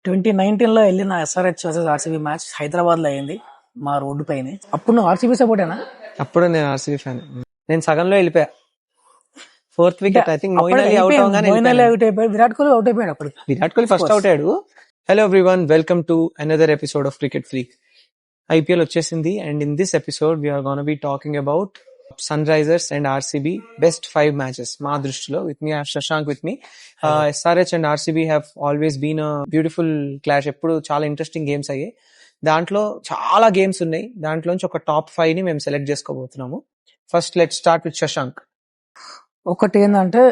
2019లో వెళ్ళిన SRH versus RCB match Hyderabad లో అయింది మా రోడ్డు పైన. అప్పుడు నువ్వు ఆర్సీబీ సపోర్టేనా? అప్పుడు నేను ఆర్సీబీ ఫ్యాన్. నేను సగంలో వెళ్ళిపోయా. 4th wicket I think Moeen Ali out అవగానే అవుట్ అయిపోయాడు, విరాట్ కోహ్లీ అవుట్ అయిపోయాడు. అప్పుడు విరాట్ కోహ్లీ ఫస్ట్ అవుట్ అయ్యాడు. Hello everyone, welcome to another episode of cricket freak. IPL వచ్చేసింది and in this episode we're gonna be talking about sunrisers and RCB best 5 matches మా దృష్టిలో. With me Shashank with me. SRH and RCB have always been a beautiful clash. ఎప్పుడు చాలా interesting games అయ్యాయి. దాంట్లో చాలా games ఉన్నాయి. దాంట్లోంచి ఒక టాప్ 5 ని మేము సెలెక్ట్ చేసుకోబోతున్నాము. First let start with Shashank. ఒకటి ఏంటంటే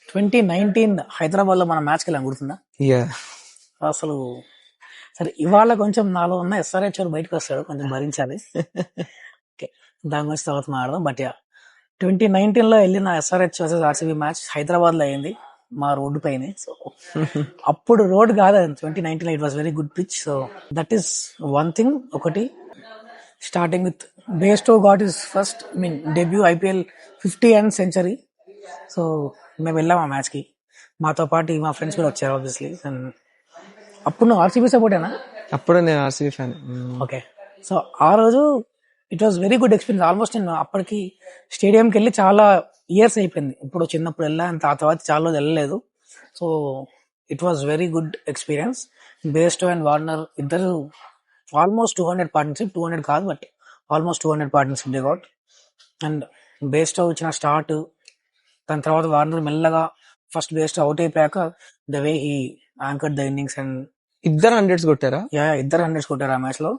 2019 హైదరాబాద్ లో మన మ్యాచ్కి వెళ్ళాం, గుర్తుందా? అసలు సరే, ఇవాళ కొంచెం నాలో ఉన్న ఎస్ఆర్హెచ్ బయటకు వస్తాడు, కొంచెం భరించాలి. ఓకే, దాని గురించి తర్వాత మాట్లాడదాం. బట్ 2019లో వెళ్ళిన SRH versus RCB match Hyderabad లో అయింది మా రోడ్డు పైన. సో అప్పుడు రోడ్ కాదు, 2019 it was very good pitch. So that is one thing. ఒకటి, starting with Bairstow got his first debut IPL 50 and century. So మేము వెళ్ళాం ఆ మ్యాచ్ కి. మాతో పాటు మా ఫ్రెండ్స్ కూడా వచ్చారు ఆబ్వియస్లీ. అప్పుడు నువ్వు ఆర్సీబీ సపోర్టేనా? అప్పుడు నేను ఆర్సీబీ ఫ్యాన్. ఓకే, సో ఆ రోజు it was very good experience. Almost నేను అప్పటికి స్టేడియంకి వెళ్ళి చాలా ఇయర్స్ అయిపోయింది. ఇప్పుడు చిన్నప్పుడు వెళ్ళాను, ఆ తర్వాత చాలా రోజులు వెళ్ళలేదు. So it was very good experience. Bairstow and Warner ఇద్దరు ఆల్మోస్ట్ 200 పార్ట్నర్షిప్, 200 కాదు but almost 200 partnership they got. And Bairstow ఇచ్చిన స్టార్ట్, దాని తర్వాత వార్నర్ మెల్లగా ఫస్ట్ బేస్టో అవుట్ అయిపోయాక the way he anchored the innings and ఇద్దరు 100s కొట్టారా? ఇద్దరు 100s కొట్టారు ఆ మ్యాచ్ లో.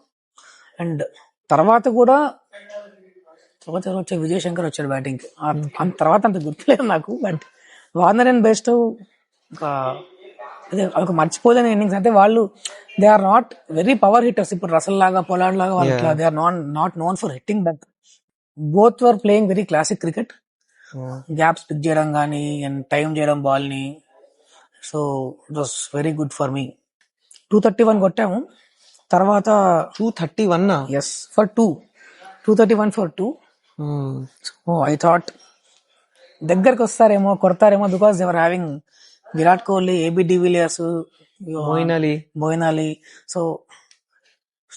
అండ్ తర్వాత కూడా వచ్చే విజయ్ శంకర్ వచ్చాడు బ్యాటింగ్ కి. తర్వాత అంత గుర్తులేదు నాకు. బట్ వార్నర్ అండ్ బేస్టో ఒక మర్చిపోలేని ఇన్నింగ్స్. అంటే వాళ్ళు they are not very power hitters. ఇప్పుడు రసల్ లాగా, పొలాడ్ లాగా వాళ్ళకి they are not known for hitting, but both were playing very classic cricket. Gaps pick చేయడం కానీ అండ్ టైం చేయడం బాల్ ని. So it was very good for me. 231 కొట్టాము. తర్వాత 231 as for 231 for 2. I thought దగ్గరకు వస్తారేమో, కొడతారేమో, because they were having Virat Kohli, AB de Villiers, Moeen Ali. So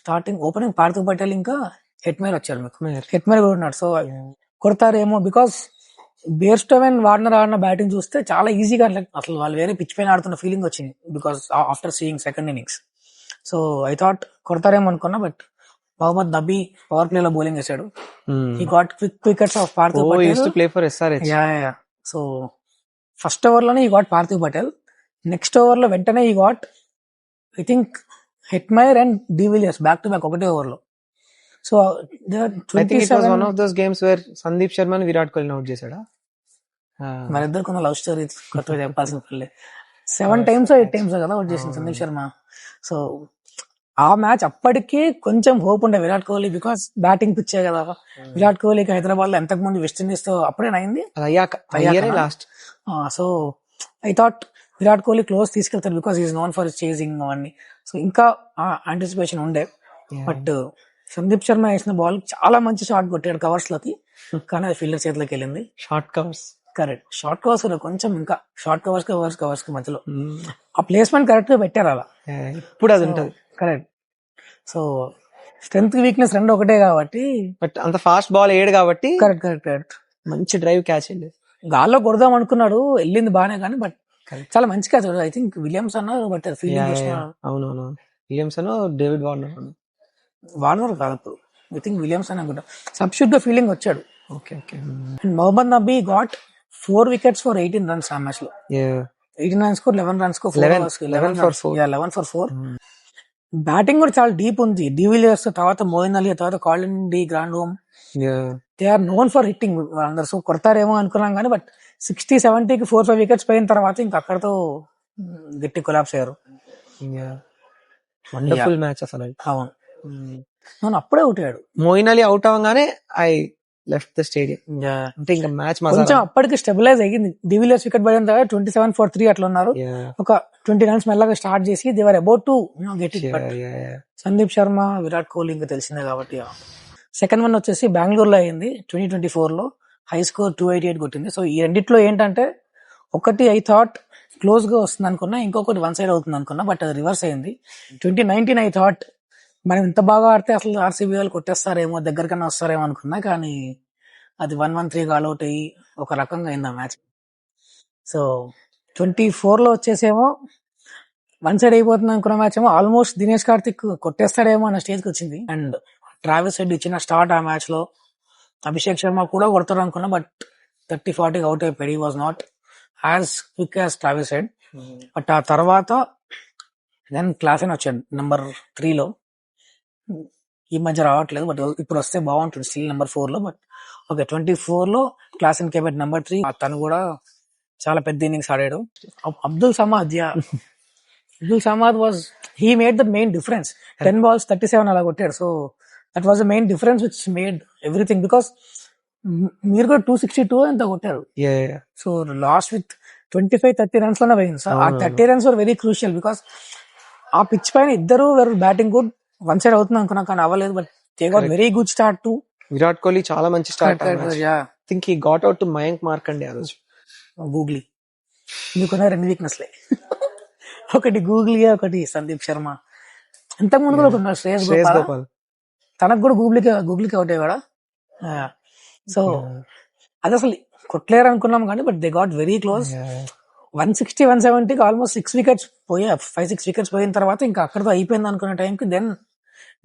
starting opening Parthiv Patel ఇంకా హెట్మేర్ వచ్చారు. మీకు హెట్మేర్ కూడా ఉన్నాడు. సో కొడతారేమో, బికాస్ బేర్స్టో అండ్ వార్నర్ ఆడిన బ్యాటింగ్ చూస్తే చాలా ఈజీగా, అసలు వాళ్ళు వేరే పిచ్ పైన ఆడుతున్న ఫీలింగ్ వచ్చింది because after seeing second innings. So I thought కొడతారేమో అనుకున్నా, but Mohammad Nabi power play లో బౌలింగ్ వేసాడు. He got quick wickets of Parthiv Patel. So first over లోనే he got Parthiv Patel. Next over లో వెంటనే he got I think Hetmyer and de Villiers back to back ఒకటే over లో. So one of those games where Sandeep Sharma Virat Kohli out చేశాడా? మరిద్దరు కొన్ని love story కొత్తగా చెప్పాల్సిన పల్లె. 7 times 8 times కదా అవుట్ చేసింది సందీప్ శర్మ. సో ఆ మ్యాచ్ అప్పటికి కొంచెం హోప్ ఉండే విరాట్ కోహ్లీ, బికాస్ బ్యాటింగ్ పిచ్చే కదా. విరాట్ కోహ్లీకి హైదరాబాద్ లో ఎంతకు ముందు వెస్టిండీస్ తో అప్పుడేనైంది last. So I thought Virat Kohli close తీసుకెళ్తాడు because is known for chasing అవన్నీ. సో ఇంకా ఆంటిసిపేషన్ ఉండే. బట్ సందీప్ శర్మ వేసిన బాల్ చాలా మంచి షాట్ కొట్టాడు కవర్స్ లోకి, కానీ అది ఫీల్డర్ చేతిలోకి వెళ్ళింది. Short covers, correct. Short covers కొంచెం ఇంకా షార్ట్ కవర్స్ కి మధ్యలో ఆ ప్లేస్మెంట్ కరెక్ట్ గా పెట్టారు అలా. ఇప్పుడు అది ఉంటది. కరెక్ట్. సో స్ట్రెంత్ వీక్నెస్ రెండు ఒకటే కాబట్టి, బట్ అంత ఫాస్ట్ బాల్ ఏడు కాబట్టి కరెక్ట్ మంచి డ్రైవ్ క్యాచ్ వెళ్ళి గాల్లో కొడదాం అనుకున్నాడు, వెళ్ళింది బానే, కానీ బట్ చాలా మంచి క్యాచ్. ఐ థింక్ విలియమ్స్ అన్నారు, బట్ అవునవును విలియమ్సన్, డేవిడ్ వార్నర్ కాదు, ఐ థింక్ విలియమ్స్ అని అనుకుంటా. సబ్స్టిట్యూట్ గా ఫీల్డింగ్ వచ్చాడు. Okay. Mohammad Nabi got 4 wickets for 18 runs ఆ మ్యాచ్ లో. 18 runs కు 11 runs కు 11 for 4. బ్యాటింగ్ కూడా చాలా డీప్ ఉంది. డివిలియర్స్ తర్వాత మోయిన్ అలీ, తర్వాత Colin de Grandhomme, they are known for hitting అందరు. సో కొడతారేమో అనుకున్నాం కానీ, బట్ 60-70కి 4-5 wickets పోయిన తర్వాత ఇంకా అక్కడతో గట్టి కొలాప్స్ అయ్యారు. వండర్ఫుల్ మ్యాచ్ అసలు. అవును, అప్పుడే అవుట్ అయ్యాడు. మోయిన్ అలీ అవుట్ అవగానే ఐ లెఫ్ట్ ద స్టేడియం. అంటే ఇంకా మ్యాచ్ కొంచెం అప్పటికి స్టెబిలైజ్ అయ్యింది. డివిలియర్స్ వికెట్ పడిన తర్వాత 27 for 3 అట్లా ఉన్నారు. ఒక 20 runs మెల్లగా స్టార్ట్ చేసి they were about to get it. Sandeep Sharma, Virat Kohli ఇంకా తెలిసిందే కాబట్టి. సెకండ్ వన్ వచ్చేసి బెంగళూరులో అయింది 2024 లో. హై స్కోర్ 288 కొట్టింది. సో ఈ రెండిట్లో ఏంటంటే, ఒకటి ఐ థాట్ క్లోజ్ గా వస్తుంది అనుకున్నా, ఇంకొకటి వన్ సైడ్ అవుతుంది అనుకున్నా, బట్ అది రివర్స్ అయింది. 2019 ఐ థాట్ మనం ఇంత బాగా ఆడితే అసలు ఆర్సీబీ వాళ్ళు కొట్టేస్తారేమో, దగ్గరకన్నా వస్తారేమో అనుకున్నా, కానీ అది 1-3 ఆల్అౌట్ అయ్యి ఒక రకంగా అయింది ఆ మ్యాచ్. సో 24 లో వచ్చేసేమో వన్ సైడ్ అయిపోతుంది అనుకున్న మ్యాచ్ ఏమో ఆల్మోస్ట్ దినేష్ కార్తిక్ కొట్టేస్తాడేమో అన్న స్టేజ్ కి వచ్చింది. అండ్ ట్రావిస్ హెడ్ ఇచ్చిన స్టార్ట్ ఆ మ్యాచ్ లో అభిషేక్ శర్మ కూడా కొడతారు అనుకున్నా, బట్ 30-40 అవుట్ అయిపోయాడు. He was not as quick as Travis head. But ఆ తర్వాత దెన్ క్లాసెన్ వచ్చాడు నెంబర్ 3 లో. ఈ మధ్య రావట్లేదు, బట్ ఇప్పుడు వస్తే బాగుంటుంది. స్టిల్ నెంబర్ 4 లో, బట్ ఓకే 24 లో క్లాసెన్ కేబెట్ నెంబర్ 3. తను కూడా చాలా పెద్ద ఇన్నింగ్స్ ఆడాడు. Abdul Samad was he made the main difference. 10 balls 37 అలా కొట్టాడు. So that was the main difference which made everything. Because మీరు కూడా 262 ఎంత కొట్టారు. సో లాస్ట్ విత్ 25-30 runs లోనే పోయింది. సో ఆ 30 runs were very crucial. Because ఆ పిచ్ పైన ఇద్దరు బ్యాటింగ్ గుడ్, వన్ సైడ్ అవుతుంది అనుకున్నా, కానీ అవ్వలేదు. But they got very good start to. Virat Kohli చాలా మంచి start. Think he got out to Mayank Markande ఆ రోజు. గూగ్లీ మీకున్న 2 వీక్నెస్లే, ఒకటి గూగ్లీ, ఒకటి సందీప్ శర్మ. ఇంతకుముందు కూడా ఒక శ్రేయస్ గోపాల్, తనకు కూడా గూగ్లీకి అవుట్ అయ్యాడా. సో అది అసలు కొట్టలేరు అనుకున్నాం కానీ, but they got very close. 160-170 almost 6 wickets పోయా. 5-6 wickets పోయిన తర్వాత ఇంకా అక్కడతో అయిపోయింది అనుకున్న టైంకి దెన్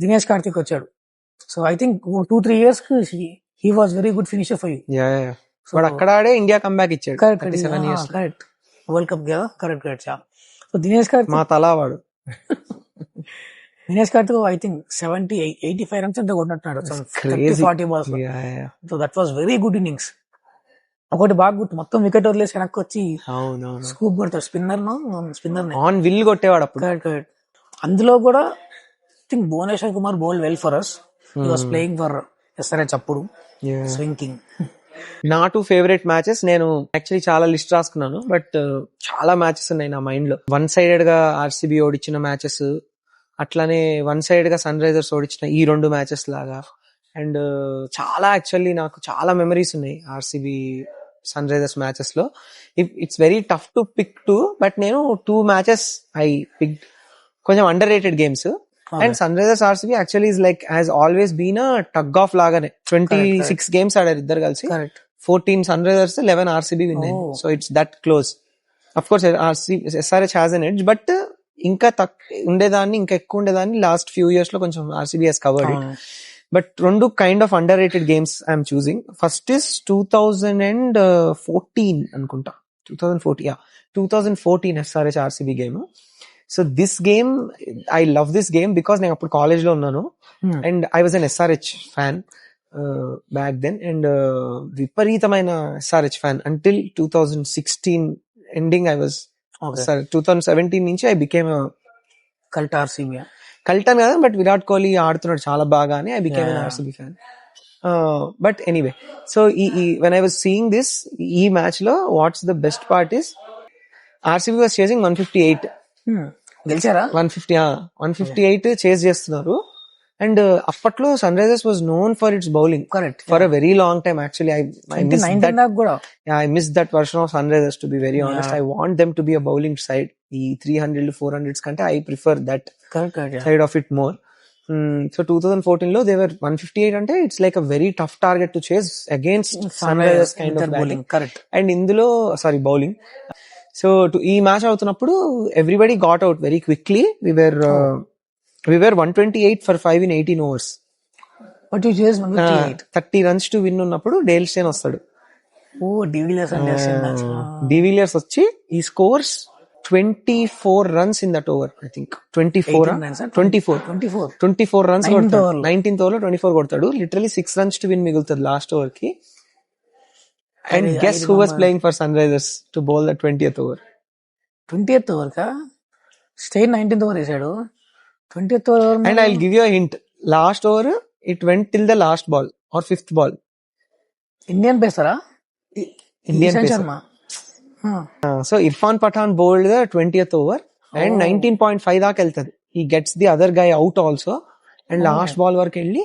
దినేష్ కార్తిక్ వచ్చాడు. So I think 2-3 years he was very good finisher for you. అక్కడ ఆడే ఇండియా కంబ్యాక్ ఇచ్చాడు. కరెక్ట్, వరల్డ్ కప్ కదా. కరెక్ట్. సో దినేష్ కార్తిక్ మా తలావాడు. Dinesh Karthik I think 70-85 runs ఎంత కొట్టినట్టున్నాడు. 30-40 balls. So that was very good innings. ఒకటి బాగా గుర్తు, మొత్తం వికెట్ వదిలేసి వెనక్కి వచ్చి స్కూప్ కొడతాడు. స్పిన్నర్ ఆన్ విల్ కొట్టేవాడు అప్పుడు. కరెక్ట్. అందులో కూడా I think Bhuvneshwar Kumar bowl well for us. He was playing for SRH అప్పుడు, స్వింకింగ్. నా 2 ఫేవరెట్ మ్యాచెస్, నేను యాక్చువల్లీ చాలా లిస్ట్ రాసుకున్నాను, బట్ చాలా మ్యాచెస్ ఉన్నాయి నా మైండ్ లో. వన్ సైడెడ్ గా ఆర్సీబీ ఓడించిన మ్యాచెస్, అట్లానే వన్ సైడ్ గా సన్ రైజర్స్ ఓడించిన ఈ 2 మ్యాచెస్ లాగా. అండ్ చాలా యాక్చువల్లీ నాకు చాలా మెమరీస్ ఉన్నాయి ఆర్సీబీ సన్ రైజర్స్ మ్యాచెస్ లో. It's very tough to pick 2, but నేను 2 మ్యాచెస్ ఐ పిక్, కొంచెం under rated games. And Sunrisers RCB actually is like has always been a tug of లాగానే. 26 games ఆడారు ఇద్దరు కలిసి. 14 Sunrisers, 11 RCB win అయింది. So it's that close. Of course SRH has an edge, but ఇంకా ఉండేదాన్ని, ఇంకా ఎక్కువ ఉండేదాన్ని లాస్ట్ ఫ్యూ ఇయర్స్ లో కొంచెం RCB has covered it. But 2 kind of under rated games I'm choosing. First is 2014 అనుకుంటా. 2014 SRH RCB game. So this game, I love this game because నేను అప్పుడు కాలేజ్ లో ఉన్నాను and I was an SRH fan back then. And విపరీతమైన SRH fan until 2016 ending. I was 2017 నుంచి I became cult RCB. కల్టన్ కదా, but Virat Kohli ఆడుతున్నాడు చాలా బాగా అని I became an RCB fan. But anyway, so when I was seeing this, ఈ match లో what's the best part is RCB was chasing 158. గెలిచారా? 158 చేజ్ చేస్తున్నారు. అండ్ అప్పట్లో Sunrisers was known for its bowling for a very long time. Actually I miss that version of Sunrisers, to be very honest. I want them to be a bowling side. The 300-400s kante I prefer that side of it more. So 2014 lo they were 158 ante it's like a very tough target to chase against Sunrisers kind of bowling. Correct. And indulo bowling. So to ee match avutunappudu everybody got out very quickly. We were 128 for 5 in 18 overs. What you chase 158? 30 runs to win ఉన్నప్పుడు Dale stain వస్తాడు. De Villiers వచ్చి ఈ scores 24 runs in that over. I think 24 runs కొడతాడు. 19th over లో 24 కొడతాడు. Literally 6 runs to win మిగులుతుంది last over కి. And guess who was playing for Sunrisers to bowl the 20th over? 20th over ka Steyn 19th over వేసాడు. 20th over. And I'll give you a hint. Last over it went till the last ball or 5th ball. Indian పేసరా? Indian pacer. So Irfan Pathan bowled the 20th over and 19.5 దాకా వెళ్తది. He gets the other guy out also and last ball వరకు వెళ్ళి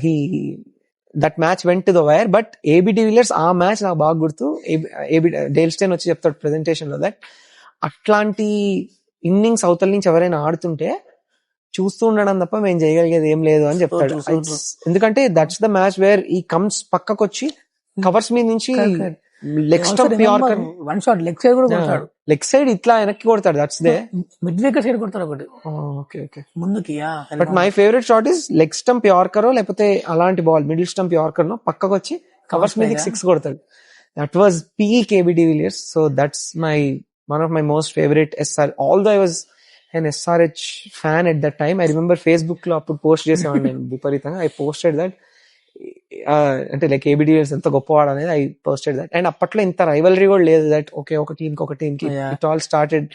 he that match went to the wire. But AB de Villiers ఆ match నాకు బాగా గుర్తు. Dale stain వచ్చి చెప్తాడు ప్రెజెంటేషన్ లో దట్ అట్లాంటి ఇన్నింగ్స్ అవతల నుంచి ఎవరైనా ఆడుతుంటే చూస్తూ ఉండడం తప్ప మేము చేయగలిగేది ఏం లేదు అని చెప్తాడు. ఎందుకంటే that's the match where he comes పక్కకు వచ్చి కవర్స్ మీద నుంచి leg stump yorker one shot leg side కూడా కొడతాడు. లెగ్ సైడ్ ఇట్లా వెనక్కి కొడతాడు. That's the mid wicket side కొడతాడు ఒకటి ఓకే ముందుకి. But my favourite shot is leg stump యార్కరో లేకపోతే అలాంటి ball middle stump yorker no పక్కకు వచ్చి కవర్స్ మీద 6 కొడతాడు. That was peak AB de Villiers. So that's my one of my most favourite SR. Although I was an SRH fan at that time. I remember Facebook లో అప్పుడు post చేసేవాడిని నేను విపరీతంగా. I posted that అంటే like AB de Villiers ఎంత గొప్పవాడు అనేది I posted that. And అప్పట్లో ఇంత రైవలరీ కూడా లేదు దట్ ఓకే ఒక టీమ్ కి it all started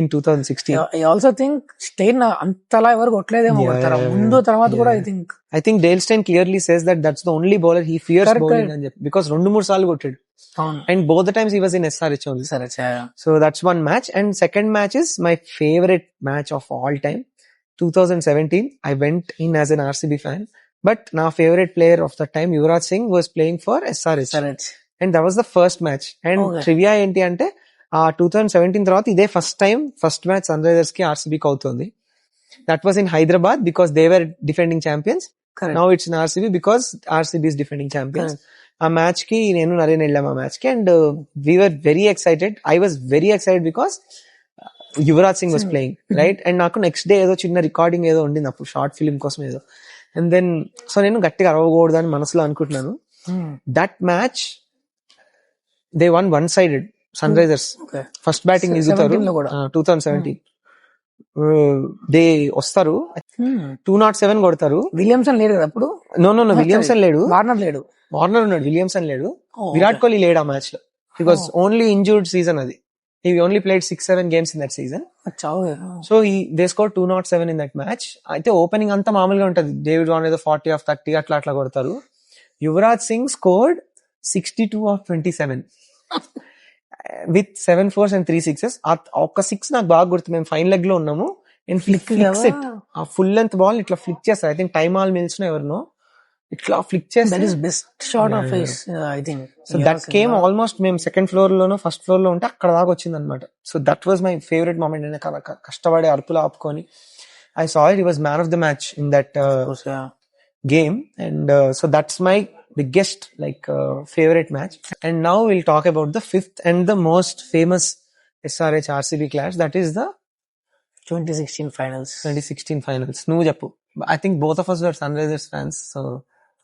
in 2016. I also think Stein అంతలా ఎవరు కొట్టలేదేమో కొడతారు ముందు తర్వాత కూడా. I think Dale Steyn clearly says that that's the only bowler he fears bowling అని చెప్పి because 2-3 సార్లు కొట్టాడు. And both the times he was in SRH only. So that's one match. And second match is my favorite match of all time. 2017. I went in as an RCB fan. But my favorite player of the time, Yuvraj Singh, was playing for SRH. And that was the first match. And trivia enti ante 2017 తర్వాత ఇదే first match sun Risers కి RCB కి అవుతుంది. That was in Hyderabad because they were defending champions. Now it's in RCB because RCB is defending champions. ఆ match కి నేను నరేన్ వెళ్ళాం ఆ మ్యాచ్ కి. And we were very excited. I was very excited because Yuvraj Singh was playing right. And నాకు next day ఏదో చిన్న recording ఏదో ఉండింది అప్పుడు షార్ట్ ఫిల్మ్ కోసం ఏదో. అండ్ దెన్ సో నేను గట్టిగా అరవకూడదు అని మనసులో అనుకుంటున్నాను. That match they won one sided. Sunrisers first batting దిగుతారు 2017. దే వస్తారు 207 కొడతారు. విలియమ్సన్ లేడు కదా అప్పుడు. నో విలియమ్సన్ లేడు, వార్నర్ ఉన్నాడు, విలియమ్సన్ లేడు. విరాట్ కోహ్లీ లేడు ఆ మ్యాచ్ లో. He was only injured season అది. He only played 6-7 games in that season. So they scored 207 in that match. అయితే ఓపెనింగ్ అంతా మామూలుగా ఉంటది. డేవిడ్ వార్నర్ ఏదో 40 of 30 అట్లా కొడతారు. Yuvraj Singh scored 62 of 27 with 7 4s and 3 6s. ఒక 6 నాకు బాగా గుర్తు. మేము ఫైన్ లెగ్ లో ఉన్నాము. And flick it a full length ball ఇట్లా ఫ్లిక్ చేస్తారు. I think Tymal Mills ఎవరినో ఇట్లా ఫ్లిక్ చేస్తారు. That is best shot of his I think. So that came almost మేము సెకండ్ ఫ్లోర్ లోనో ఫస్ట్ ఫ్లోర్ లో ఉంటే అక్కడ దాకా వచ్చింది అనమాట. So that was my favourite moment. నేను కష్టపడి అరుపులు ఆపుకొని I saw it. He was man of the match in that game. And so that's my biggest favorite match. And now we'll talk about the fifth and the most famous SRH RCB clash, that is the 2016 finals. Nu cheppu. I think both of us were Sunrisers fans, so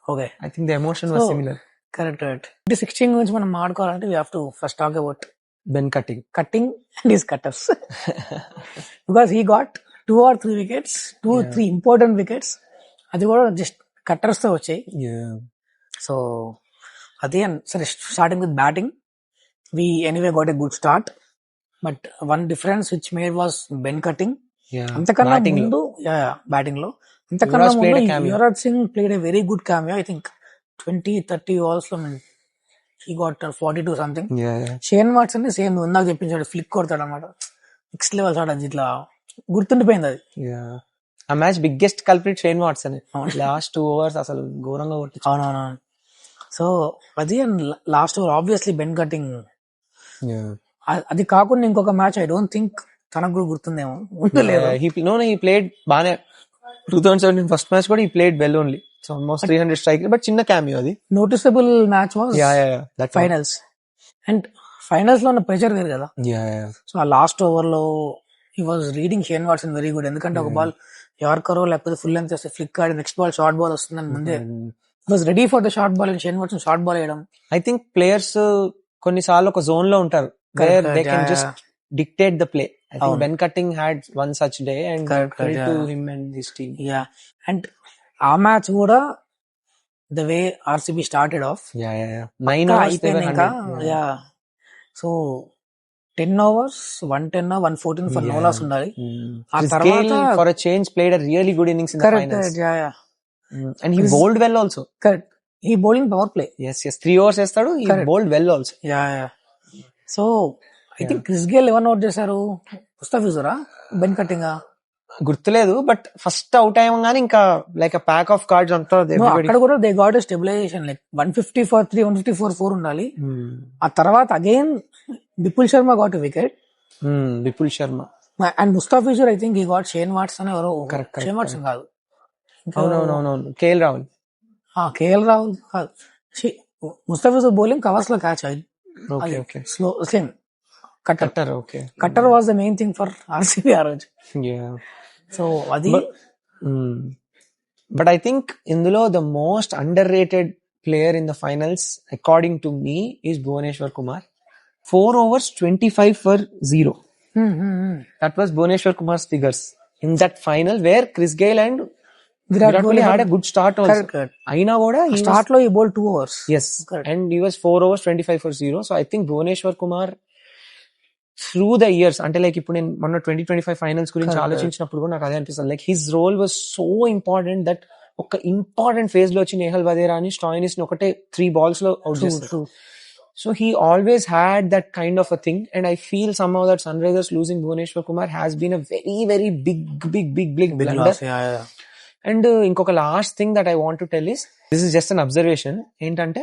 okay, I think the emotion was similar. Correct 2016 గురించి మనం మాట్లాడుకోవాలంటే we have to first talk about Ben Cutting and his cutters. Because he got 2 or 3 wickets, 3 important wickets. అది కూడా just cutters తో వచ్చాయి. So again, starting with batting, we anyway got a good start, but one difference which made was Ben Cutting. అంతకన్నా ముందు batting లో అంతకన్నా ముందు Yuvraj Singh played a very good cameo. I think 20-30 balls లో he got 42 something. Shane Watson same ఇందాక చెప్పించాడు, flick కొడతాడు అన్నమాట. నెక్స్ట్ లెవెల్ షాట్ అది, ఇట్లా గుర్తుండిపోయింది అది. ఆ match biggest culprit Shane Watson. Last 2 overs అసలు ఘోరంగా కొట్టించాడు. అవునవును. సో అది last over obviously Ben Cutting. అది కాకుండా ఇంకొక మ్యాచ్ ఐ డోంట్ థింక్ తనకు కూడా గుర్తుందేమో. he played బానే 2017 ఫస్ట్ మ్యాచ్ కూడా he played well only. So almost 300 strike, but చిన్న cameo అది. Noticeable match was that finals. And finals లో ఉన్న ప్రెషర్ వేరు కదా. సో ఆ లాస్ట్ ఓవర్ లో he was reading Shane Watson very good. ఎందుకంటే ఒక బాల్ యార్కరో లేకపోతే ఫుల్ లెంత్ వస్తే ఫ్లిక్ ఆడి నెక్స్ట్ బాల్ షార్ట్ బాల్ వస్తుందని ముందే was ready for the short ball, and Shane Watson short ball వేయడం. I think players కొన్నిసార్లు ఒక జోన్ లో ఉంటారు where they can just dictate the play. I think Ben Cutting had one such day, and credit to him and his team. And ఆ match కూడా the way RCB started off 9 overs they were 100. So 10 overs 110 114 for no loss ఉండాలి. ఆ తర్వాత for a change played a really good innings in the finals. And he bowled well also. Correct. He bowling power play. Yes 3 overs వేస్తాడు. He bowled well also. So I think Chris Gayle ఎవరు out చేశారు? ముస్తఫిజురా, Ben Cutting? గుర్తులేదు, but first out అయ్యంగానే ఇంకా like pack of cards అంతా అక్కడ కూడా they got stabilisation like 150 for 3, 154 4 ఉండాలి. ఆ తర్వాత again Vipul Sharma got wicket Vipul Sharma and Mustafizur I think he got Shane Watson ఎవరో షేన్ వాట్సన్ కాదు, అవునవునవును కేఎల్ రాహుల్ కేఎల్ రాహుల్ కాదు, ముస్తాఫిజుర్ బౌలింగ్ కవర్స్ లో క్యాచ్ అయింది okay okay slow same cutter okay cutter was the main thing for RCB ఆ రోజు. సో అది బట్ ఐ థింక్ ఇందులో the most underrated player in the finals according to me is Bhuvneshwar Kumar. 4 overs 25 for 0. That was Bhuvneshwar Kumar's figures in that final where Chris Gayle and Virat Kohli had a good start also. Aina kuda start lo he bowled 2 overs. Yes, and he was 4 overs 25 for 0. So I think Bhuvneshwar Kumar through the years అంటే like ఇప్పుడు నేను మొన్న 2025 finals గురించి ఆలోచించినప్పుడు కూడా నాకు అదే అనిపిస్తుంది, like his role was so important that ఒక ఇంపార్టెంట్ ఫేజ్ లో వచ్చి నేహల్ వదేరా అని స్టాయినిస్ ని ఒకటే 3 balls లో అవుట్ చేస్తారు. So he always had that kind of a thing, and I feel somehow that Sunrisers losing Bhuvneshwar Kumar has been a very very big blunder. Loss, yeah. And ఇంకొక last thing that I want to tell is this is just an observation ఏంటంటే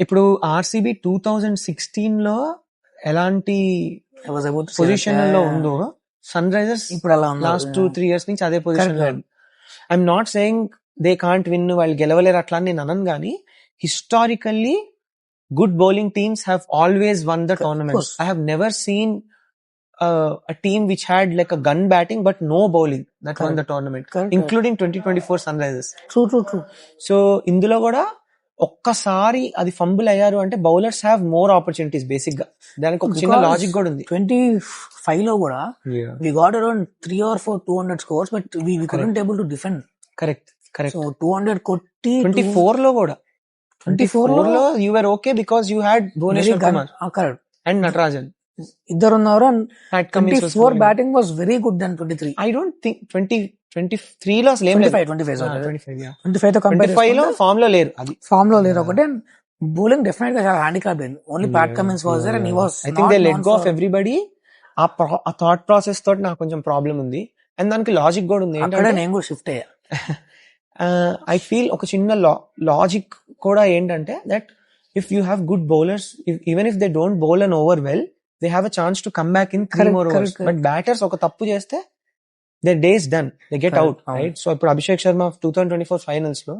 ఇప్పుడు RCB 2016 లో ఎలాంటి position లో ఉందో sun Risers ఇప్పుడు అలా last 2-3 years నుంచి అదే పొజిషన్ లో ఉంది. I'm not saying they can't win, వాళ్ళు గెలవలేరు అట్లా అని నేను అనను, కానీ historically good bowling teams have always won the tournament. I have never seen a team which had like a gun batting but no bowling that won the tournament, including 2024 Sunrisers. True. So ఇందులో కూడా ఒక్కసారి అది fumble అయ్యారు అంటే bowlers have more opportunities basic గా. దానికి ఒక చిన్న లాజిక్ కూడా ఉంది. 25 లో కూడా we got around 3 or 4 200 scores but we couldn't able to defend. Correct. So 200 కొట్టి 24 లో కూడా 24 లో you were okay because you had Bhuvneshwar Kumar and Natarajan. ఇద్దరు ఉన్నారు. 24 batting was very good than 23. I don't think 23 లో అసలు ఏం లేదు. 25 తో కంపేర్ 25 లో ఫామ్ లో లేరు, అది ఫామ్ లో లేరు. ఒకటే బౌలింగ్ డెఫినెట్ గా చాలా హ్యాండిక్యాప్ అయింది. Only Pat Cummins was there and he was I think they let go of everybody. ఆ థాట్ ప్రాసెస్ తోటి నాకు కొంచెం ప్రాబ్లం ఉంది, అండ్ దానికి లాజిక్ కూడా ఉంది. ఏంటంటే నేను కూడా షిఫ్ట్ అయ్యా. ఐ ఫీల్ ఒక చిన్న లాజిక్ కూడా ఏంటంటే that if you have good bowlers, even if they don't bowl an over well, they have a chance to come back in 3 more overs. But batters ఒక తప్పు చేస్తే they days done, they get out, right? So ఇప్పుడు Abhishek Sharma 2024 finals లో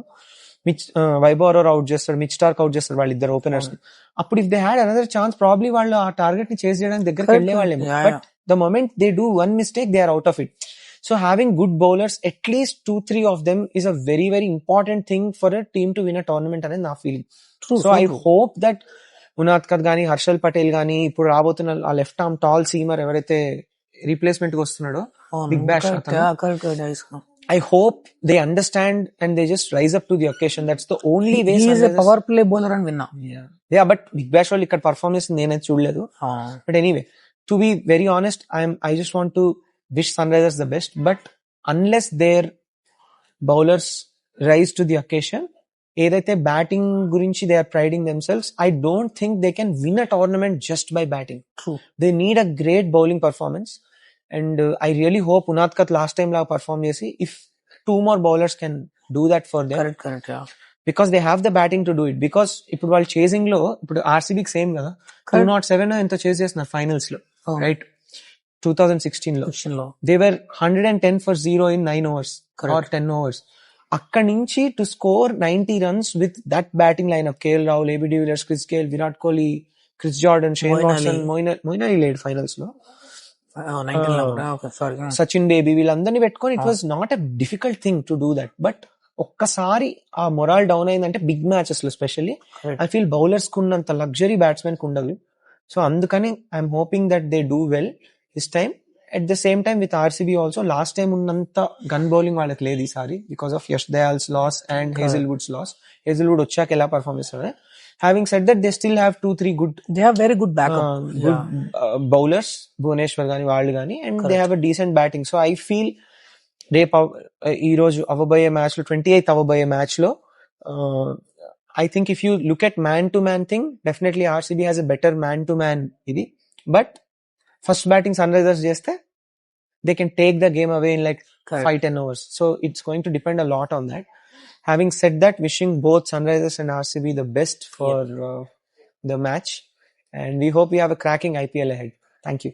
Vaibhav Arora out చేస్తాడు, Mitch Stark out చేస్తాడు, వాళ్ళిద్దరు openers. అప్పుడు if they had another chance probably వాళ్ళు ఆ టార్గెట్ ని చేస్ చేయడానికి దగ్గరికి వెళ్లే వాళ్ళేమో. But the moment they do one mistake, they are out of it. So having good bowlers, at least 2-3 of them, is a very very important thing for a team to win a tournament అనేది నా feeling. So I hope that Unadkat గానీ, హర్షల్ పటేల్ గానీ, ఇప్పుడు రాబోతున్న ఆ left arm tall seamer ఎవరైతే రీప్లేస్మెంట్ గా వస్తున్నాడో big bash, I hope they understand and they just rise up to the occasion. That's the only way. He is a power play bowler and winner. Yeah, but Big Bash వాళ్ళు ఇక్కడ performance నేనైతే చూడలేదు. But anyway, to be very honest, I just want to wish Sunrisers the best, but unless their bowlers rise to the occasion, ఏదైతే batting గురించి they are priding themselves, I don't think they can win a tournament just by batting. True. They need a great bowling performance, and I really hope Unadkat last time లాగా perform చేసి if 2 more bowlers can do that for them. Correct, yeah. Because they have the batting to do it. Because ఇప్పుడు వాళ్ళు chasing లో ఇప్పుడు ఆర్సీబీకి same కదా, 207 ఎంతో చేసి చేస్తున్నారు ఫైనల్స్ లో, రైట్? 2016 లో they were 110 for 0 in 9 overs or 10 overs. అక్కడి నుంచి to score 90 runs with that batting lineup, KL Rahul, AB de Villiers, Chris Gayle, Virat Kohli, Chris Jordan, Shane Watson, Moeen Ali లేడు ఫైనల్స్ లో, సచిన్ బేబీ, వీళ్ళందరినీ పెట్టుకొని it was not a difficult thing to do that. But ఒక్కసారి ఆ morale down అయిందంటే big matches లో specially I feel bowlers కు ఉన్నంత లగ్జరీ బ్యాట్స్మెన్ కు ఉండదు. సో అందుకని I'm hoping that they do well this time. At the same time with RCB also, last time ఉన్నంత గన్ బౌలింగ్ వాళ్ళకి లేదు ఈసారి because of Yash Dayal's loss and Hazelwood's loss. Hazelwood వచ్చాక ఎలా perform చేస్తారు. Having said that, they still have 2-3 good, they have very good backup, good bowlers, Bhuvneshwar గాని వాళ్ళు గాని, and they have a decent batting. So I feel రేపు ఈ రోజు అవబోయే match లో 28th అవబోయే మ్యాచ్ లో I think if you look at man to man thing, definitely RCB has a better man to man ఇది. But first batting Sunrisers చేస్తే they can take the game away in like Correct. 5-10 overs. So it's going to depend a lot on that. Having said that, wishing both Sunrisers and RCB the best for the match, and we hope we have a cracking IPL ahead. Thank you.